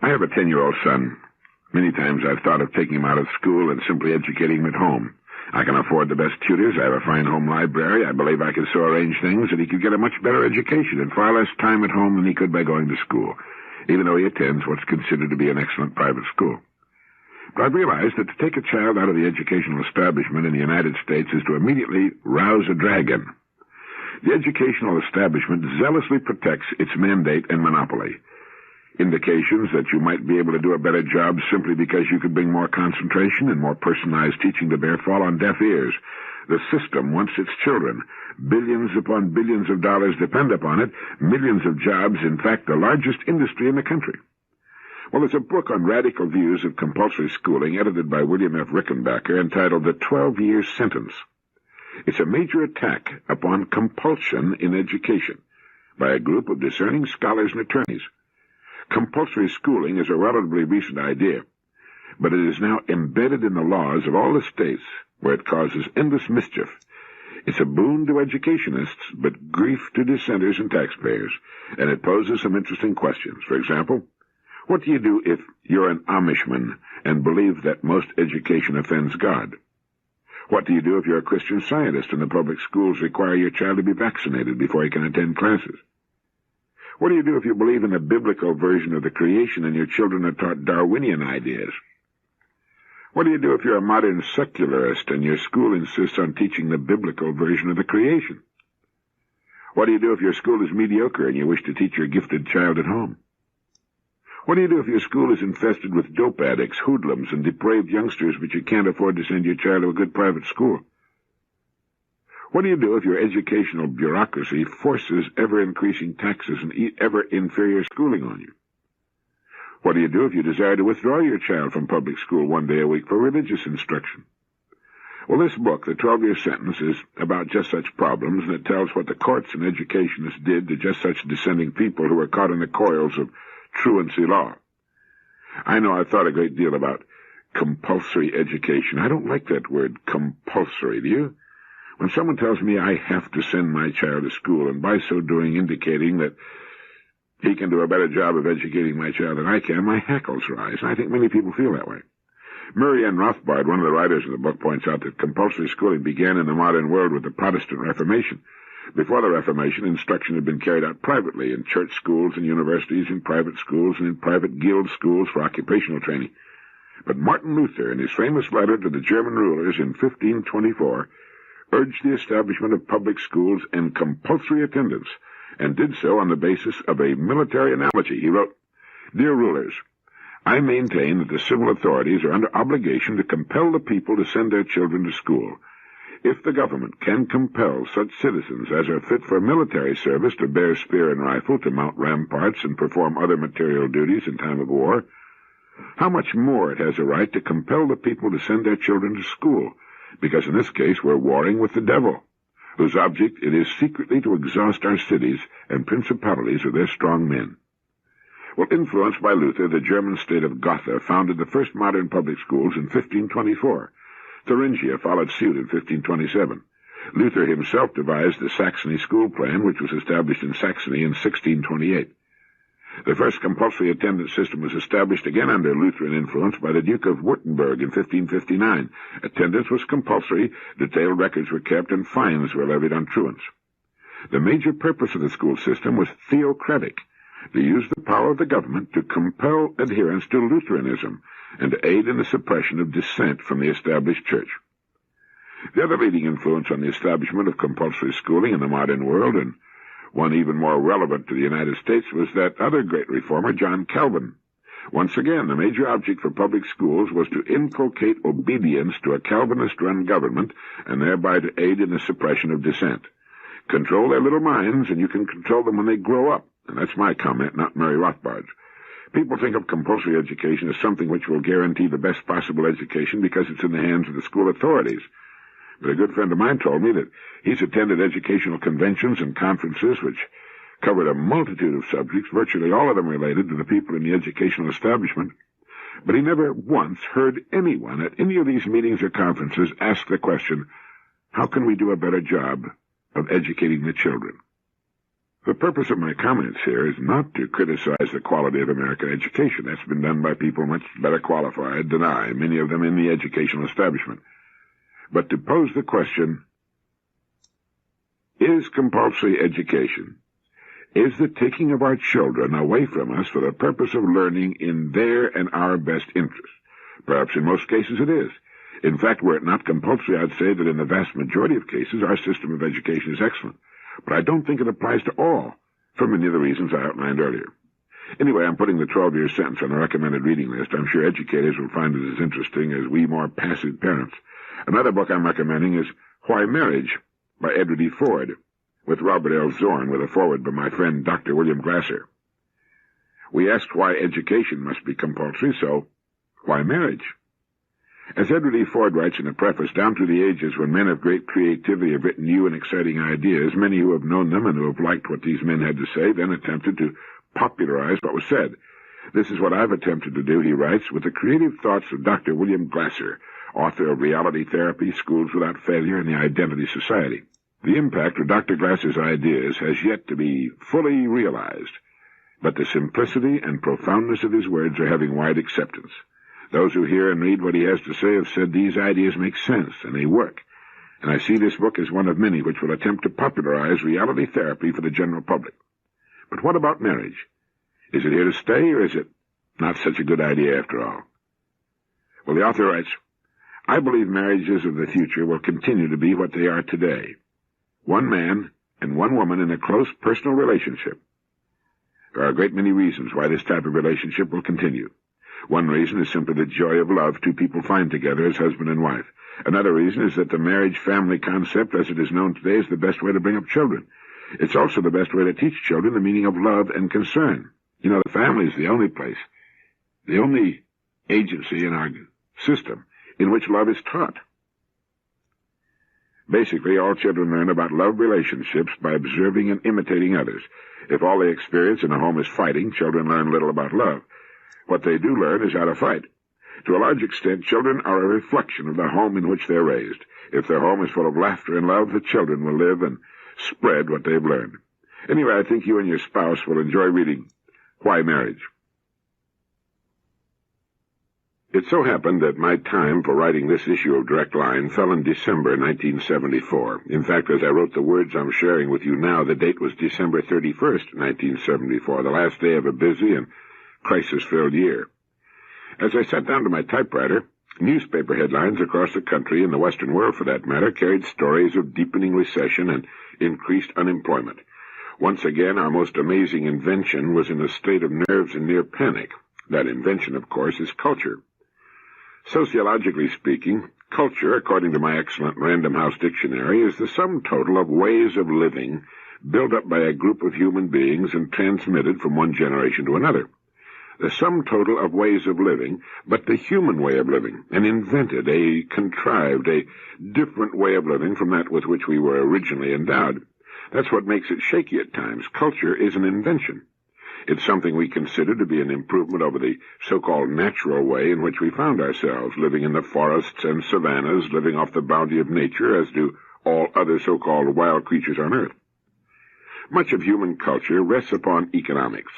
I have a 10-year-old son. Many times I've thought of taking him out of school and simply educating him at home. I can afford the best tutors. I have a fine home library. I believe I could so arrange things that he could get a much better education and far less time at home than he could by going to school, even though he attends what's considered to be an excellent private school. But I've realized that to take a child out of the educational establishment in the United States is to immediately rouse a dragon. The educational establishment zealously protects its mandate and monopoly. Indications that you might be able to do a better job simply because you could bring more concentration and more personalized teaching to bear fall on deaf ears. The system wants its children. Billions upon billions of dollars depend upon it. Millions of jobs, in fact, the largest industry in the country. Well, there's a book on radical views of compulsory schooling edited by William F. Rickenbacker entitled The 12-Year Sentence. It's a major attack upon compulsion in education by a group of discerning scholars and attorneys. Compulsory schooling is a relatively recent idea, but it is now embedded in the laws of all the states where it causes endless mischief. It's a boon to educationists, but grief to dissenters and taxpayers, and it poses some interesting questions. For example, what do you do if you're an Amishman and believe that most education offends God? What do you do if you're a Christian Scientist and the public schools require your child to be vaccinated before he can attend classes? What do you do if you believe in a biblical version of the creation and your children are taught Darwinian ideas? What do you do if you're a modern secularist and your school insists on teaching the biblical version of the creation? What do you do if your school is mediocre and you wish to teach your gifted child at home? What do you do if your school is infested with dope addicts, hoodlums, and depraved youngsters, but you can't afford to send your child to a good private school? What do you do if your educational bureaucracy forces ever-increasing taxes and ever-inferior schooling on you? What do you do if you desire to withdraw your child from public school one day a week for religious instruction? Well, this book, The 12-Year Sentence, is about just such problems, and it tells what the courts and educationists did to just such dissenting people who were caught in the coils of truancy law. I know I've thought a great deal about compulsory education. I don't like that word, compulsory, do you? When someone tells me I have to send my child to school, and by so doing indicating that he can do a better job of educating my child than I can, my hackles rise. I think many people feel that way. Mary Ann Rothbard, one of the writers of the book, points out that compulsory schooling began in the modern world with the Protestant Reformation. Before the Reformation, instruction had been carried out privately in church schools and universities, in private schools, and in private guild schools for occupational training. But Martin Luther, in his famous letter to the German rulers in 1524, urged the establishment of public schools and compulsory attendance, and did so on the basis of a military analogy. He wrote, "Dear rulers, I maintain that the civil authorities are under obligation to compel the people to send their children to school. If the government can compel such citizens as are fit for military service to bear spear and rifle, to mount ramparts, and perform other material duties in time of war, how much more it has a right to compel the people to send their children to school, because in this case we're warring with the devil, whose object it is secretly to exhaust our cities and principalities of their strong men." Well, influenced by Luther, the German state of Gotha founded the first modern public schools in 1524. Thuringia followed suit in 1527. Luther himself devised the Saxony school plan, which was established in Saxony in 1628. The first compulsory attendance system was established again under Lutheran influence by the Duke of Württemberg in 1559. Attendance was compulsory, detailed records were kept, and fines were levied on truants. The major purpose of the school system was theocratic, to use the power of the government to compel adherence to Lutheranism and to aid in the suppression of dissent from the established church. The other leading influence on the establishment of compulsory schooling in the modern world, and one even more relevant to the United States, was that other great reformer, John Calvin. Once again, the major object for public schools was to inculcate obedience to a Calvinist-run government and thereby to aid in the suppression of dissent. Control their little minds, and you can control them when they grow up. And that's my comment, not Mary Rothbard's. People think of compulsory education as something which will guarantee the best possible education because it's in the hands of the school authorities. But a good friend of mine told me that he's attended educational conventions and conferences which covered a multitude of subjects, virtually all of them related to the people in the educational establishment, but he never once heard anyone at any of these meetings or conferences ask the question, how can we do a better job of educating the children? The purpose of my comments here is not to criticize the quality of American education. That's been done by people much better qualified than I, many of them in the educational establishment. But to pose the question, is compulsory education, is the taking of our children away from us for the purpose of learning in their and our best interest? Perhaps in most cases it is. In fact, were it not compulsory, I'd say that in the vast majority of cases our system of education is excellent. But I don't think it applies to all, for many of the reasons I outlined earlier. Anyway, I'm putting the 12-year sentence on the recommended reading list. I'm sure educators will find it as interesting as we more passive parents. Another book I'm recommending is Why Marriage by Edward E. Ford, with Robert L. Zorn, with a foreword by my friend Dr. William Glasser. We asked why education must be compulsory, so why marriage? As Edward E. Ford writes in the preface, down through the ages when men of great creativity have written new and exciting ideas, many who have known them and who have liked what these men had to say then attempted to popularize what was said. This is what I've attempted to do, he writes, with the creative thoughts of Dr. William Glasser, author of Reality Therapy, Schools Without Failure, and the Identity Society. The impact of Dr. Glasser's ideas has yet to be fully realized, but the simplicity and profoundness of his words are having wide acceptance. Those who hear and read what he has to say have said these ideas make sense, and they work. And I see this book as one of many which will attempt to popularize reality therapy for the general public. But what about marriage? Is it here to stay, or is it not such a good idea after all? Well, the author writes, I believe marriages of the future will continue to be what they are today. One man and one woman in a close personal relationship. There are a great many reasons why this type of relationship will continue. One reason is simply the joy of love two people find together as husband and wife. Another reason is that the marriage-family concept, as it is known today, is the best way to bring up children. It's also the best way to teach children the meaning of love and concern. You know, the family is the only place, the only agency in our system in which love is taught. Basically, all children learn about love relationships by observing and imitating others. If all they experience in a home is fighting, children learn little about love. What they do learn is how to fight. To a large extent, children are a reflection of the home in which they're raised. If their home is full of laughter and love, the children will live and spread what they've learned. Anyway, I think you and your spouse will enjoy reading Why Marriage. It so happened that my time for writing this issue of Direct Line fell in December 1974. In fact, as I wrote the words I'm sharing with you now, the date was December 31st, 1974, the last day of a busy and crisis-filled year. As I sat down to my typewriter, newspaper headlines across the country, and the Western world for that matter, carried stories of deepening recession and increased unemployment. Once again, our most amazing invention was in a state of nerves and near panic. That invention, of course, is culture. Sociologically speaking, culture, according to my excellent Random House Dictionary, is the sum total of ways of living built up by a group of human beings and transmitted from one generation to another. The sum total of ways of living, but the human way of living, an invented, a contrived, a different way of living from that with which we were originally endowed. That's what makes it shaky at times. Culture is an invention. It's something we consider to be an improvement over the so-called natural way in which we found ourselves, living in the forests and savannas, living off the bounty of nature, as do all other so-called wild creatures on earth. Much of human culture rests upon economics.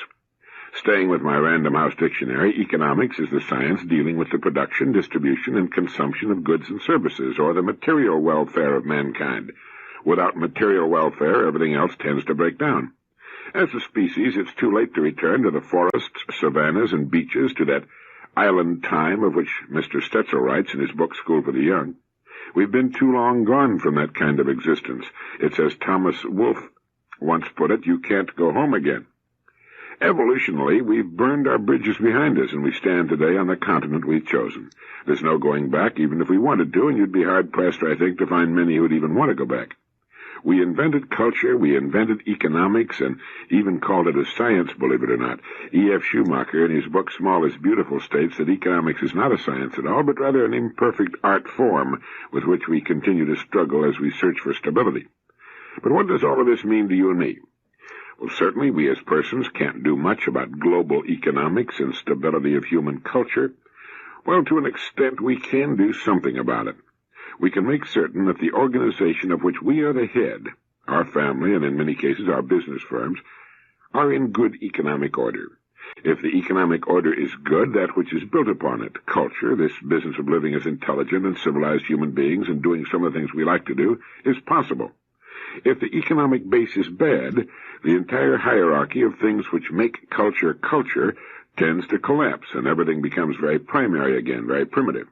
Staying with my Random House Dictionary, economics is the science dealing with the production, distribution, and consumption of goods and services, or the material welfare of mankind. Without material welfare, everything else tends to break down. As a species, it's too late to return to the forests, savannas, and beaches, to that island time of which Mr. Stetzel writes in his book School for the Young. We've been too long gone from that kind of existence. It's as Thomas Wolfe once put it, you can't go home again. Evolutionally, we've burned our bridges behind us, and we stand today on the continent we've chosen. There's no going back, even if we wanted to, and you'd be hard-pressed, I think, to find many who'd even want to go back. We invented culture, we invented economics, and even called it a science, believe it or not. E.F. Schumacher, in his book Small is Beautiful, states that economics is not a science at all, but rather an imperfect art form with which we continue to struggle as we search for stability. But what does all of this mean to you and me? Well, certainly we as persons can't do much about global economics and stability of human culture. Well, to an extent, we can do something about it. We can make certain that the organization of which we are the head, our family, and in many cases our business firms, are in good economic order. If the economic order is good, that which is built upon it, culture, this business of living as intelligent and civilized human beings and doing some of the things we like to do, is possible. If the economic base is bad, the entire hierarchy of things which make culture culture tends to collapse, and everything becomes very primary again, very primitive.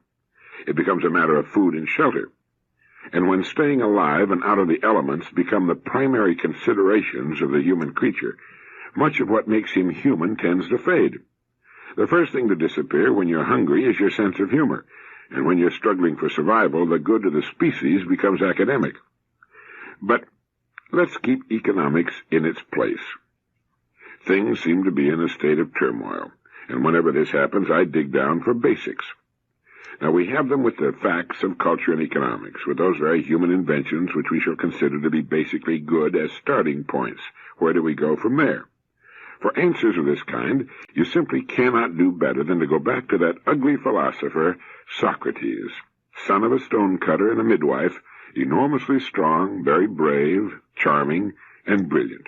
It becomes a matter of food and shelter. And when staying alive and out of the elements become the primary considerations of the human creature, much of what makes him human tends to fade. The first thing to disappear when you're hungry is your sense of humor, and when you're struggling for survival, the good of the species becomes academic. But let's keep economics in its place. Things seem to be in a state of turmoil, and whenever this happens, I dig down for basics. Now, we have them with the facts of culture and economics, with those very human inventions which we shall consider to be basically good as starting points. Where do we go from there? For answers of this kind, you simply cannot do better than to go back to that ugly philosopher, Socrates, son of a stonecutter and a midwife, enormously strong, very brave, charming, and brilliant.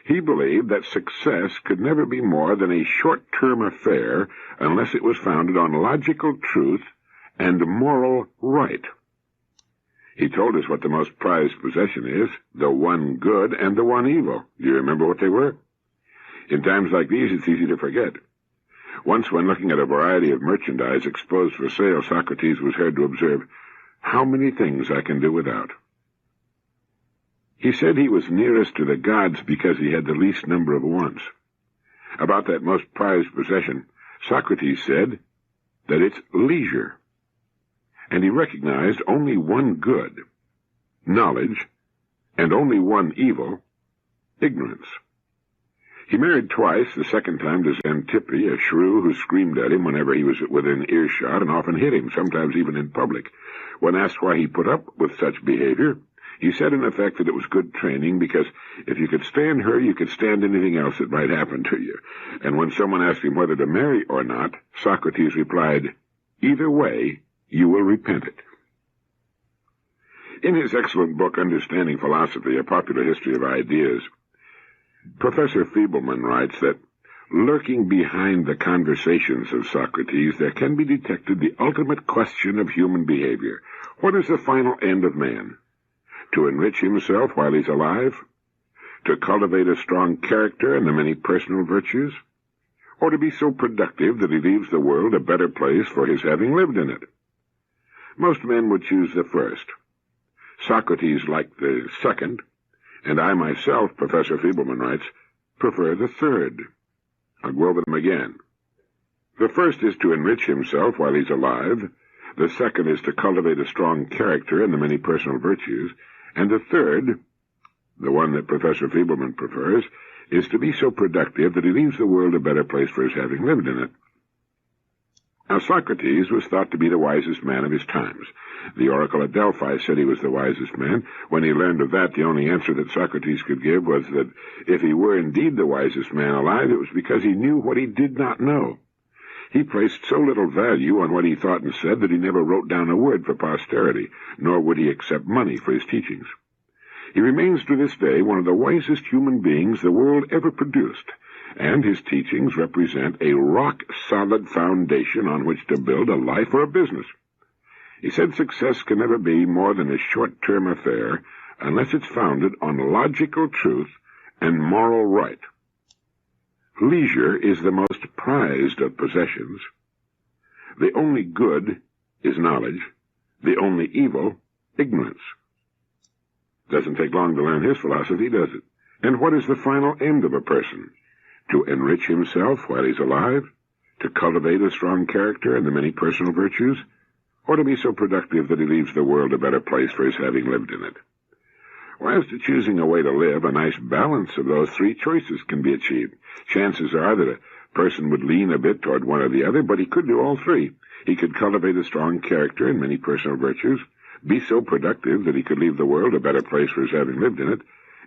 He believed that success could never be more than a short-term affair unless it was founded on logical truth and moral right. He told us what the most prized possession is, the one good and the one evil. Do you remember what they were? In times like these, it's easy to forget. Once, when looking at a variety of merchandise exposed for sale, Socrates was heard to observe, "How many things I can do without." He said he was nearest to the gods because he had the least number of wants. About that most prized possession, Socrates said that it's leisure. And he recognized only one good, knowledge, and only one evil, ignorance. He married twice, the second time to Xantippe, a shrew who screamed at him whenever he was within earshot and often hit him, sometimes even in public. When asked why he put up with such behavior, he said in effect that it was good training because if you could stand her, you could stand anything else that might happen to you. And when someone asked him whether to marry or not, Socrates replied, "Either way, you will repent it." In his excellent book, Understanding Philosophy, A Popular History of Ideas, Professor Feebleman writes that, lurking behind the conversations of Socrates, there can be detected the ultimate question of human behavior. What is the final end of man? To enrich himself while he's alive? To cultivate a strong character and the many personal virtues? Or to be so productive that he leaves the world a better place for his having lived in it? Most men would choose the first. Socrates liked the second, and I myself, Professor Feebleman writes, prefer the third. I'll go over them again. The first is to enrich himself while he's alive. The second is to cultivate a strong character and the many personal virtues. And the third, the one that Professor Feebleman prefers, is to be so productive that he leaves the world a better place for his having lived in it. Now, Socrates was thought to be the wisest man of his times. The oracle at Delphi said he was the wisest man. When he learned of that, the only answer that Socrates could give was that if he were indeed the wisest man alive, it was because he knew what he did not know. He placed so little value on what he thought and said that he never wrote down a word for posterity, nor would he accept money for his teachings. He remains to this day one of the wisest human beings the world ever produced, and his teachings represent a rock-solid foundation on which to build a life or a business. He said success can never be more than a short-term affair unless it's founded on logical truth and moral right. Leisure is the most prized of possessions. The only good is knowledge. The only evil, ignorance. Doesn't take long to learn his philosophy, does it? And what is the final end of a person? To enrich himself while he's alive? To cultivate a strong character and the many personal virtues? Or to be so productive that he leaves the world a better place for his having lived in it? Well, as to choosing a way to live, a nice balance of those three choices can be achieved. Chances are that a person would lean a bit toward one or the other, but he could do all three. He could cultivate a strong character and many personal virtues, be so productive that he could leave the world a better place for his having lived in it,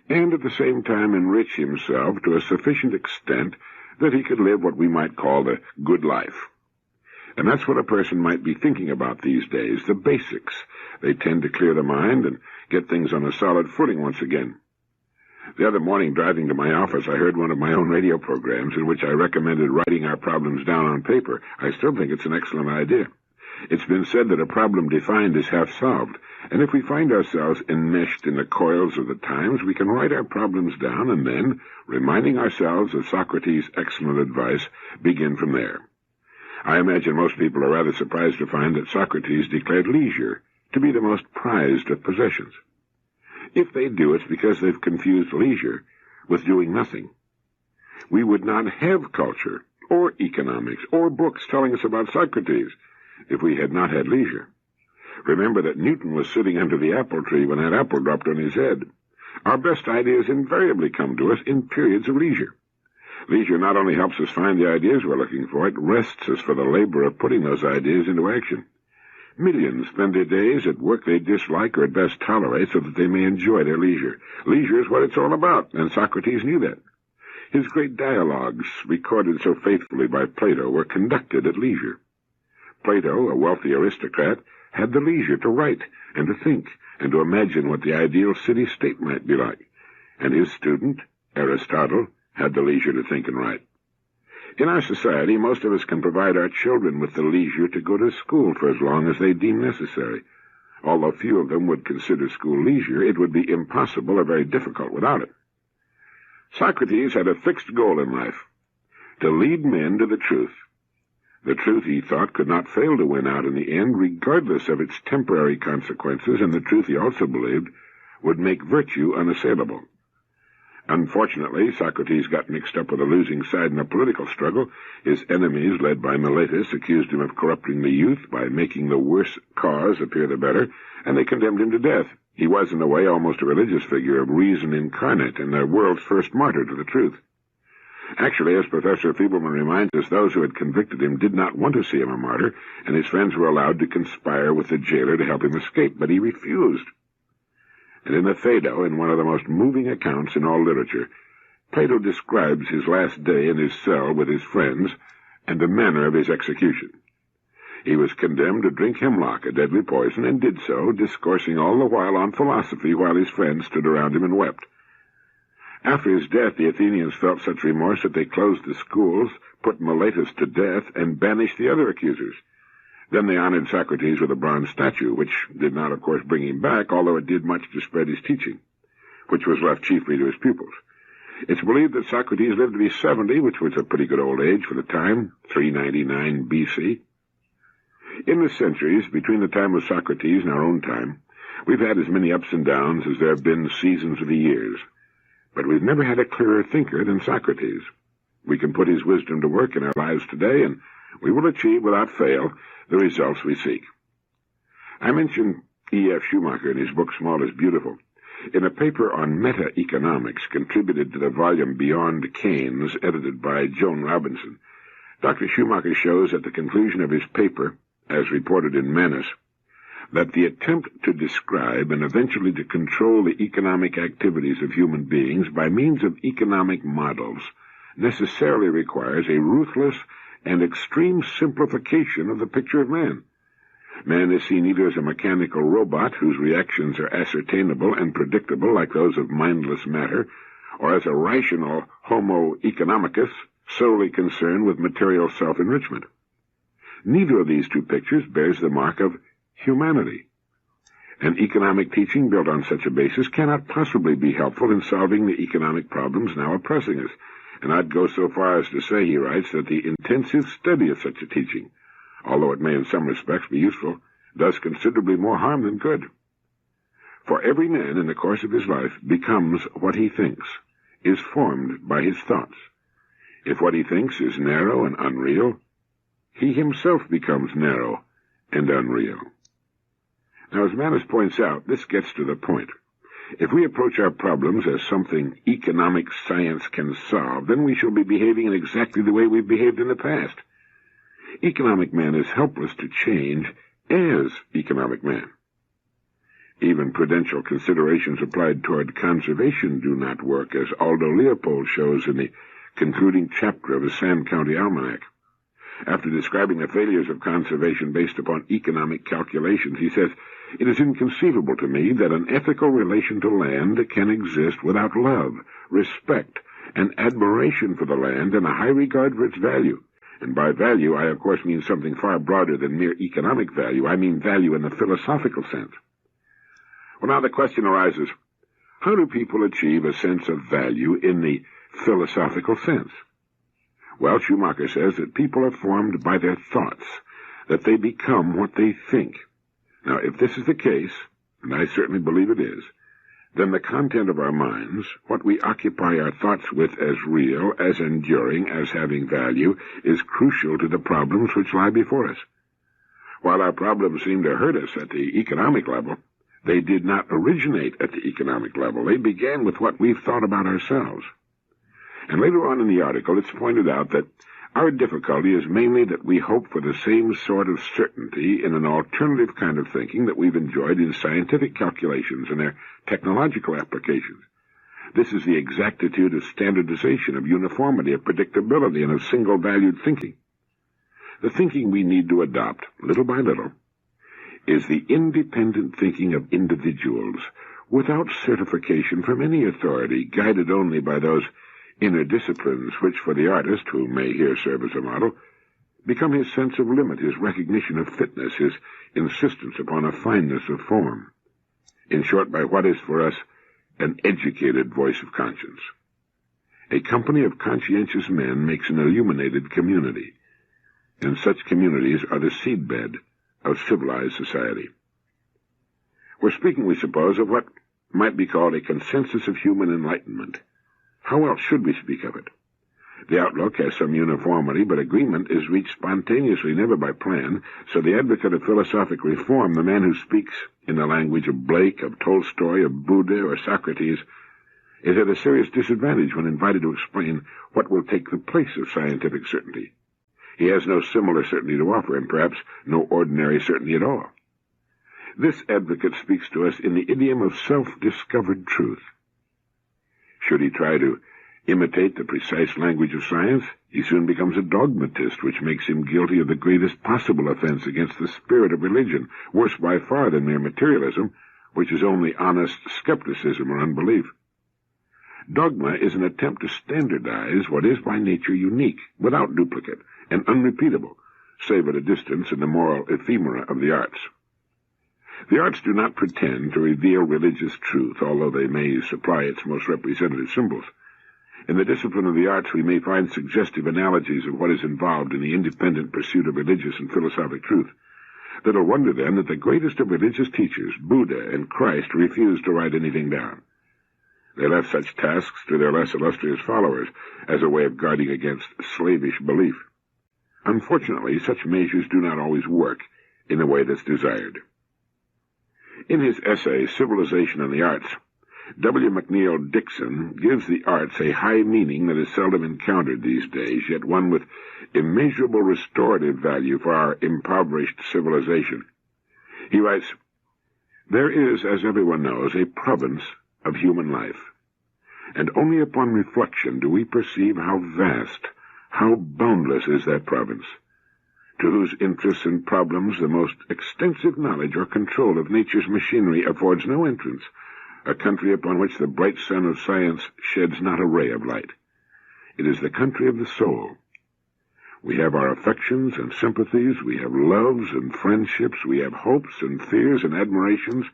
and at the same time enrich himself to a sufficient extent that he could live what we might call the good life. And that's what a person might be thinking about these days, the basics. They tend to clear the mind and get things on a solid footing once again. The other morning, driving to my office, I heard one of my own radio programs in which I recommended writing our problems down on paper. I still think it's an excellent idea. It's been said that a problem defined is half solved, and if we find ourselves enmeshed in the coils of the times, we can write our problems down and then, reminding ourselves of Socrates' excellent advice, begin from there. I imagine most people are rather surprised to find that Socrates declared leisure to be the most prized of possessions. If they do, it's because they've confused leisure with doing nothing. We would not have culture, or economics, or books telling us about Socrates if we had not had leisure. Remember that Newton was sitting under the apple tree when that apple dropped on his head. Our best ideas invariably come to us in periods of leisure. Leisure not only helps us find the ideas we're looking for, it rests us for the labor of putting those ideas into action. Millions spend their days at work they dislike or at best tolerate so that they may enjoy their leisure. Leisure is what it's all about, and Socrates knew that. His great dialogues, recorded so faithfully by Plato, were conducted at leisure. Plato, a wealthy aristocrat, had the leisure to write and to think and to imagine what the ideal city-state might be like, and his student, Aristotle, had the leisure to think and write. In our society, most of us can provide our children with the leisure to go to school for as long as they deem necessary. Although few of them would consider school leisure, it would be impossible or very difficult without it. Socrates had a fixed goal in life, to lead men to the truth. The truth, he thought, could not fail to win out in the end, regardless of its temporary consequences, and the truth, he also believed, would make virtue unassailable. Unfortunately, Socrates got mixed up with a losing side in a political struggle. His enemies, led by Miletus, accused him of corrupting the youth by making the worse cause appear the better, and they condemned him to death. He was, in a way, almost a religious figure of reason incarnate and the world's first martyr to the truth. Actually, as Professor Feebleman reminds us, those who had convicted him did not want to see him a martyr, and his friends were allowed to conspire with the jailer to help him escape, but he refused. And in the Phaedo, in one of the most moving accounts in all literature, Plato describes his last day in his cell with his friends and the manner of his execution. He was condemned to drink hemlock, a deadly poison, and did so, discoursing all the while on philosophy while his friends stood around him and wept. After his death, the Athenians felt such remorse that they closed the schools, put Miletus to death, and banished the other accusers. Then they honored Socrates with a bronze statue, which did not, of course, bring him back, although it did much to spread his teaching, which was left chiefly to his pupils. It's believed that Socrates lived to be 70, which was a pretty good old age for the time, 399 BC. In the centuries, between the time of Socrates and our own time, we've had as many ups and downs as there have been seasons of the years. But we've never had a clearer thinker than Socrates. We can put his wisdom to work in our lives today, and we will achieve, without fail, the results we seek. I mentioned E.F. Schumacher in his book Small is Beautiful. In a paper on meta-economics contributed to the volume Beyond Keynes, edited by Joan Robinson, Dr. Schumacher shows at the conclusion of his paper, as reported in Manus, that the attempt to describe and eventually to control the economic activities of human beings by means of economic models necessarily requires a ruthless and extreme simplification of the picture of man. Man is seen either as a mechanical robot whose reactions are ascertainable and predictable like those of mindless matter, or as a rational homo economicus solely concerned with material self-enrichment. Neither of these two pictures bears the mark of humanity. An economic teaching built on such a basis cannot possibly be helpful in solving the economic problems now oppressing us, and I'd go so far as to say, he writes, that the intensive study of such a teaching, although it may in some respects be useful, does considerably more harm than good. For every man in the course of his life becomes what he thinks, is formed by his thoughts. If what he thinks is narrow and unreal, he himself becomes narrow and unreal. Now, as Manus points out, this gets to the point. If we approach our problems as something economic science can solve, then we shall be behaving in exactly the way we've behaved in the past. Economic man is helpless to change as economic man. Even prudential considerations applied toward conservation do not work, as Aldo Leopold shows in the concluding chapter of the Sand County Almanac. After describing the failures of conservation based upon economic calculations, he says, "It is inconceivable to me that an ethical relation to land can exist without love, respect, and admiration for the land and a high regard for its value. And by value, I of course mean something far broader than mere economic value. I mean value in the philosophical sense." Well, now the question arises, how do people achieve a sense of value in the philosophical sense? Well, Schumacher says that people are formed by their thoughts, that they become what they think. Now, if this is the case, and I certainly believe it is, then the content of our minds, what we occupy our thoughts with as real, as enduring, as having value, is crucial to the problems which lie before us. While our problems seem to hurt us at the economic level, they did not originate at the economic level. They began with what we've thought about ourselves. And later on in the article, it's pointed out that our difficulty is mainly that we hope for the same sort of certainty in an alternative kind of thinking that we've enjoyed in scientific calculations and their technological applications. This is the exactitude of standardization, of uniformity, of predictability, and of single-valued thinking. The thinking we need to adopt, little by little, is the independent thinking of individuals, without certification from any authority, guided only by those inner disciplines which, for the artist, who may here serve as a model, become his sense of limit, his recognition of fitness, his insistence upon a fineness of form. In short, by what is for us an educated voice of conscience. A company of conscientious men makes an illuminated community, and such communities are the seedbed of civilized society. We're speaking, we suppose, of what might be called a consensus of human enlightenment. How else should we speak of it? The outlook has some uniformity, but agreement is reached spontaneously, never by plan, so the advocate of philosophic reform, the man who speaks in the language of Blake, of Tolstoy, of Buddha, or Socrates, is at a serious disadvantage when invited to explain what will take the place of scientific certainty. He has no similar certainty to offer, and perhaps no ordinary certainty at all. This advocate speaks to us in the idiom of self-discovered truth. Should he try to imitate the precise language of science, he soon becomes a dogmatist, which makes him guilty of the greatest possible offense against the spirit of religion, worse by far than mere materialism, which is only honest skepticism or unbelief. Dogma is an attempt to standardize what is by nature unique, without duplicate, and unrepeatable, save at a distance in the moral ephemera of the arts. The arts do not pretend to reveal religious truth, although they may supply its most representative symbols. In the discipline of the arts, we may find suggestive analogies of what is involved in the independent pursuit of religious and philosophic truth. Little wonder, then, that the greatest of religious teachers, Buddha and Christ, refused to write anything down. They left such tasks to their less illustrious followers as a way of guarding against slavish belief. Unfortunately, such measures do not always work in the way that's desired. In his essay, Civilization and the Arts, W. McNeill Dixon gives the arts a high meaning that is seldom encountered these days, yet one with immeasurable restorative value for our impoverished civilization. He writes, "There is, as everyone knows, a province of human life, and only upon reflection do we perceive how vast, how boundless is that province, to whose interests and problems the most extensive knowledge or control of nature's machinery affords no entrance, a country upon which the bright sun of science sheds not a ray of light. It is the country of the soul. We have our affections and sympathies, we have loves and friendships, we have hopes and fears and admirations,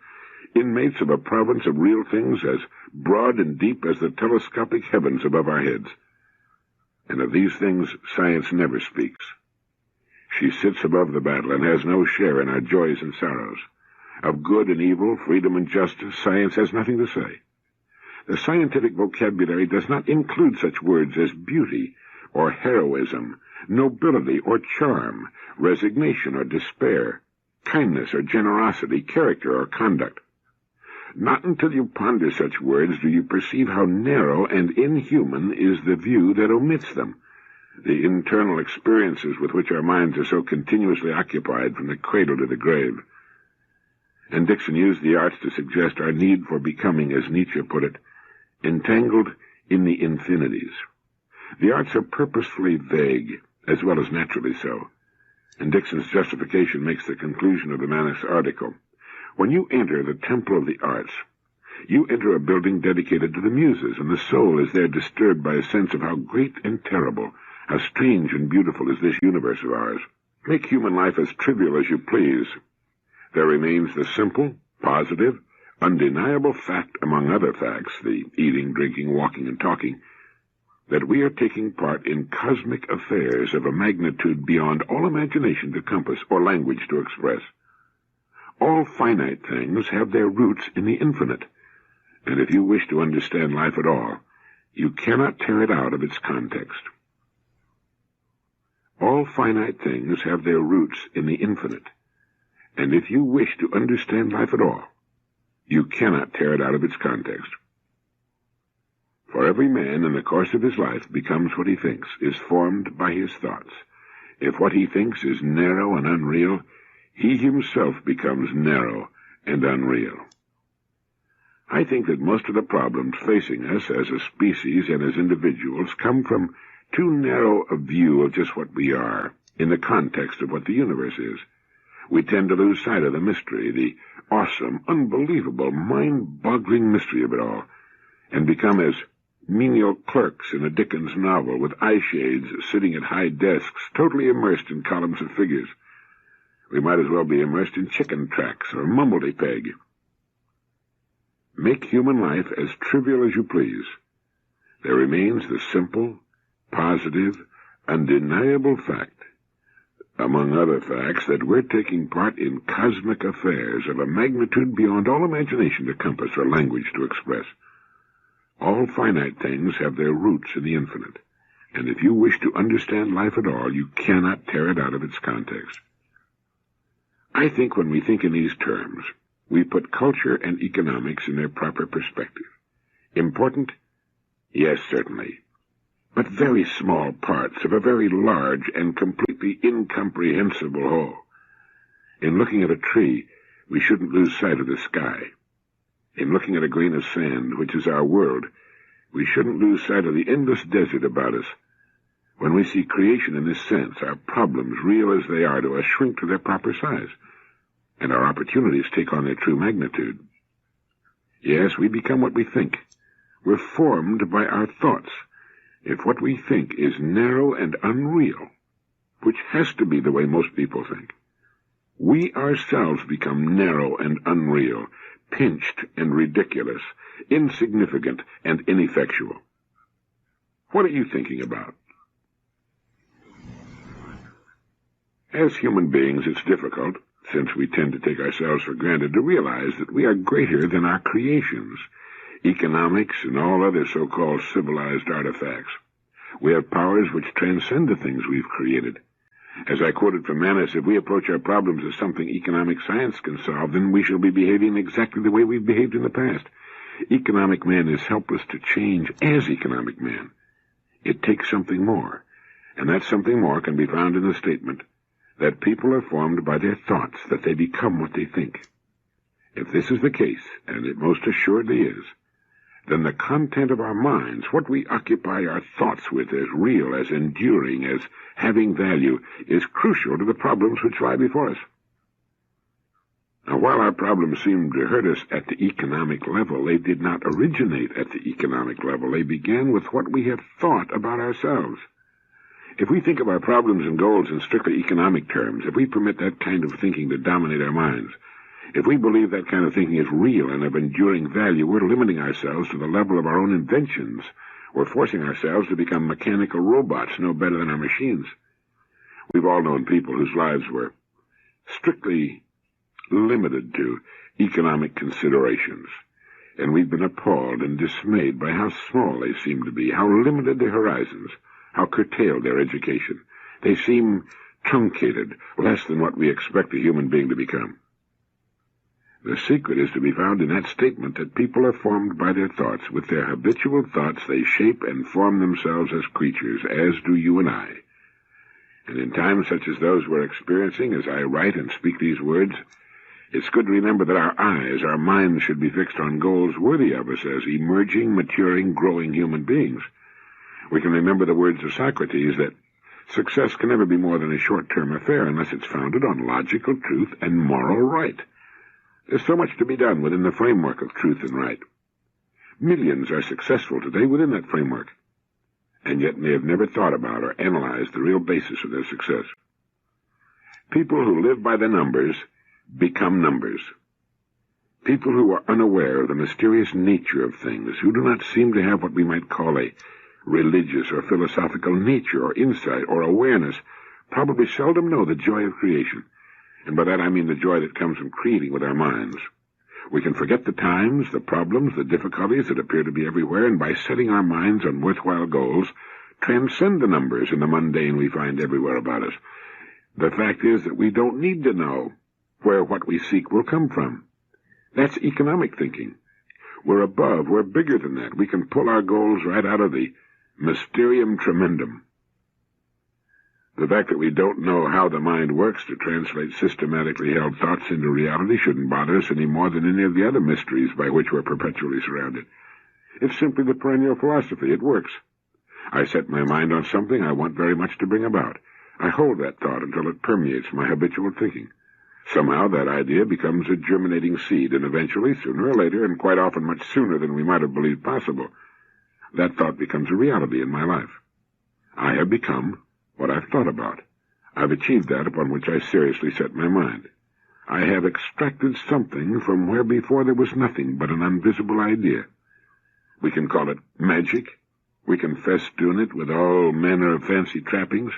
inmates of a province of real things as broad and deep as the telescopic heavens above our heads. And of these things science never speaks. She sits above the battle and has no share in our joys and sorrows. Of good and evil, freedom and justice, science has nothing to say. The scientific vocabulary does not include such words as beauty or heroism, nobility or charm, resignation or despair, kindness or generosity, character or conduct. Not until you ponder such words do you perceive how narrow and inhuman is the view that omits them, the internal experiences with which our minds are so continuously occupied from the cradle to the grave." And Dixon used the arts to suggest our need for becoming, as Nietzsche put it, entangled in the infinities. The arts are purposefully vague, as well as naturally so. And Dixon's justification makes the conclusion of the Manus article. When you enter the temple of the arts, you enter a building dedicated to the muses, and the soul is there disturbed by a sense of how great and terrible, how strange and beautiful is this universe of ours. Make human life as trivial as you please. There remains the simple, positive, undeniable fact, among other facts, the eating, drinking, walking, and talking, that we are taking part in cosmic affairs of a magnitude beyond all imagination to compass or language to express. All finite things have their roots in the infinite, and if you wish to understand life at all, you cannot tear it out of its context. All finite things have their roots in the infinite, and if you wish to understand life at all, you cannot tear it out of its context. For every man in the course of his life becomes what he thinks, is formed by his thoughts. If what he thinks is narrow and unreal, he himself becomes narrow and unreal. I think that most of the problems facing us as a species and as individuals come from too narrow a view of just what we are in the context of what the universe is. We tend to lose sight of the mystery, the awesome, unbelievable, mind-boggling mystery of it all, and become as menial clerks in a Dickens novel with eye shades sitting at high desks, totally immersed in columns of figures. We might as well be immersed in chicken tracks or mumbledy-peg. Make human life as trivial as you please. There remains the simple, positive, undeniable fact, among other facts, that we're taking part in cosmic affairs of a magnitude beyond all imagination to compass or language to express. All finite things have their roots in the infinite, and if you wish to understand life at all, you cannot tear it out of its context. I think when we think in these terms, we put culture and economics in their proper perspective. Important? Yes, certainly, but very small parts of a very large and completely incomprehensible whole. In looking at a tree, we shouldn't lose sight of the sky. In looking at a grain of sand, which is our world, we shouldn't lose sight of the endless desert about us. When we see creation in this sense, our problems, real as they are to us, shrink to their proper size, and our opportunities take on their true magnitude. Yes, we become what we think. We're formed by our thoughts. If what we think is narrow and unreal, which has to be the way most people think, we ourselves become narrow and unreal, pinched and ridiculous, insignificant and ineffectual. What are you thinking about? As human beings, it's difficult, since we tend to take ourselves for granted, to realize that we are greater than our creations, economics and all other so-called civilized artifacts. We have powers which transcend the things we've created. As I quoted from Manus, if we approach our problems as something economic science can solve, then we shall be behaving exactly the way we've behaved in the past. Economic man is helpless to change as economic man. It takes something more, and that something more can be found in the statement that people are formed by their thoughts, that they become what they think. If this is the case, and it most assuredly is, then the content of our minds, what we occupy our thoughts with as real, as enduring, as having value, is crucial to the problems which lie before us. Now, while our problems seem to hurt us at the economic level, they did not originate at the economic level. They began with what we have thought about ourselves. If we think of our problems and goals in strictly economic terms, if we permit that kind of thinking to dominate our minds, if we believe that kind of thinking is real and of enduring value, we're limiting ourselves to the level of our own inventions. We're forcing ourselves to become mechanical robots, no better than our machines. We've all known people whose lives were strictly limited to economic considerations, and we've been appalled and dismayed by how small they seem to be, how limited their horizons, how curtailed their education. They seem truncated, less than what we expect a human being to become. The secret is to be found in that statement that people are formed by their thoughts. With their habitual thoughts, they shape and form themselves as creatures, as do you and I. And in times such as those we're experiencing, as I write and speak these words, it's good to remember that our eyes, our minds should be fixed on goals worthy of us as emerging, maturing, growing human beings. We can remember the words of Socrates that Success can never be more than a short-term affair unless it's founded on logical truth and moral right. There's so much to be done within the framework of truth and right. Millions are successful today within that framework, and yet they have never thought about or analyzed the real basis of their success. People who live by the numbers become numbers. People who are unaware of the mysterious nature of things, who do not seem to have what we might call a religious or philosophical nature or insight or awareness, probably seldom know the joy of creation. And by that I mean the joy that comes from creating with our minds. We can forget the times, the problems, the difficulties that appear to be everywhere, and by setting our minds on worthwhile goals, transcend the numbers and the mundane we find everywhere about us. The fact is that we don't need to know where what we seek will come from. That's economic thinking. We're above, we're bigger than that. We can pull our goals right out of the mysterium tremendum. The fact that we don't know how the mind works to translate systematically held thoughts into reality shouldn't bother us any more than any of the other mysteries by which we're perpetually surrounded. It's simply the perennial philosophy. It works. I set my mind on something I want very much to bring about. I hold that thought until it permeates my habitual thinking. Somehow that idea becomes a germinating seed, and eventually, sooner or later, and quite often much sooner than we might have believed possible, that thought becomes a reality in my life. I have become what I've thought about. I've achieved that upon which I seriously set my mind. I have extracted something from where before there was nothing but an invisible idea. We can call it magic. We can festoon it with all manner of fancy trappings.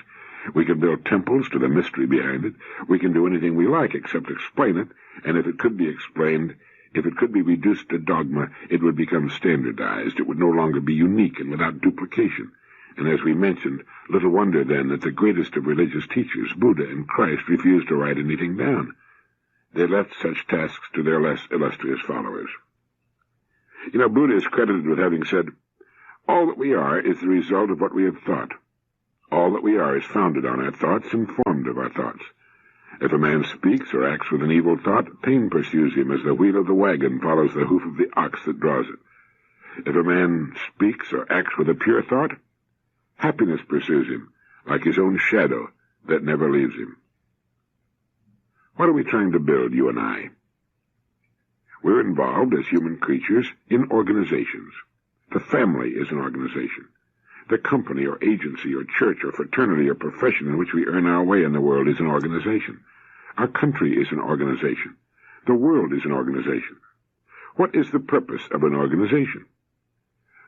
We can build temples to the mystery behind it. We can do anything we like except explain it, and if it could be explained, if it could be reduced to dogma, it would become standardized. It would no longer be unique and without duplication. And as we mentioned, little wonder then that the greatest of religious teachers, Buddha and Christ, refused to write anything down. They left such tasks to their less illustrious followers. Buddha is credited with having said, "All that we are is the result of what we have thought. All that we are is founded on our thoughts and formed of our thoughts. If a man speaks or acts with an evil thought, pain pursues him as the wheel of the wagon follows the hoof of the ox that draws it. If a man speaks or acts with a pure thought, happiness pursues him, like his own shadow that never leaves him." What are we trying to build, you and I? We're involved as human creatures in organizations. The family is an organization. The company or agency or church or fraternity or profession in which we earn our way in the world is an organization. Our country is an organization. The world is an organization. What is the purpose of an organization?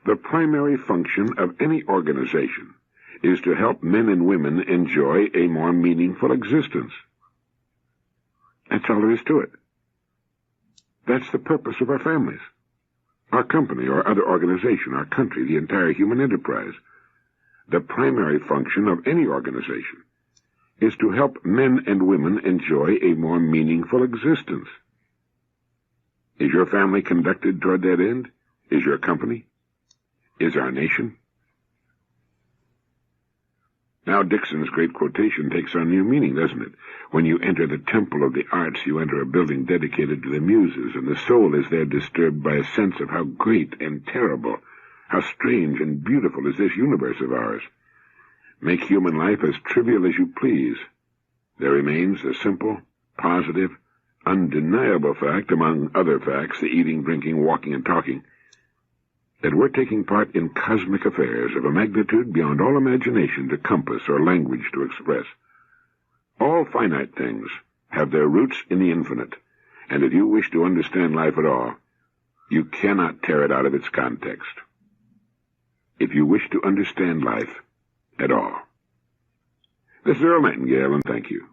The primary function of any organization is to help men and women enjoy a more meaningful existence. That's all there is to it. That's the purpose of our families, our company or other organization, our country, the entire human enterprise. The primary function of any organization is to help men and women enjoy a more meaningful existence. Is your family conducted toward that end? Is your company? Is our nation? Now Dixon's great quotation takes on new meaning, doesn't it? When you enter the temple of the arts, you enter a building dedicated to the muses, and the soul is there disturbed by a sense of how great and terrible, how strange and beautiful is this universe of ours. Make human life as trivial as you please. There remains the simple, positive, undeniable fact, among other facts, the eating, drinking, walking, and talking, that we're taking part in cosmic affairs of a magnitude beyond all imagination to compass or language to express. All finite things have their roots in the infinite, and if you wish to understand life at all, you cannot tear it out of its context. If you wish to understand life at all. This is Earl Nightingale, and thank you.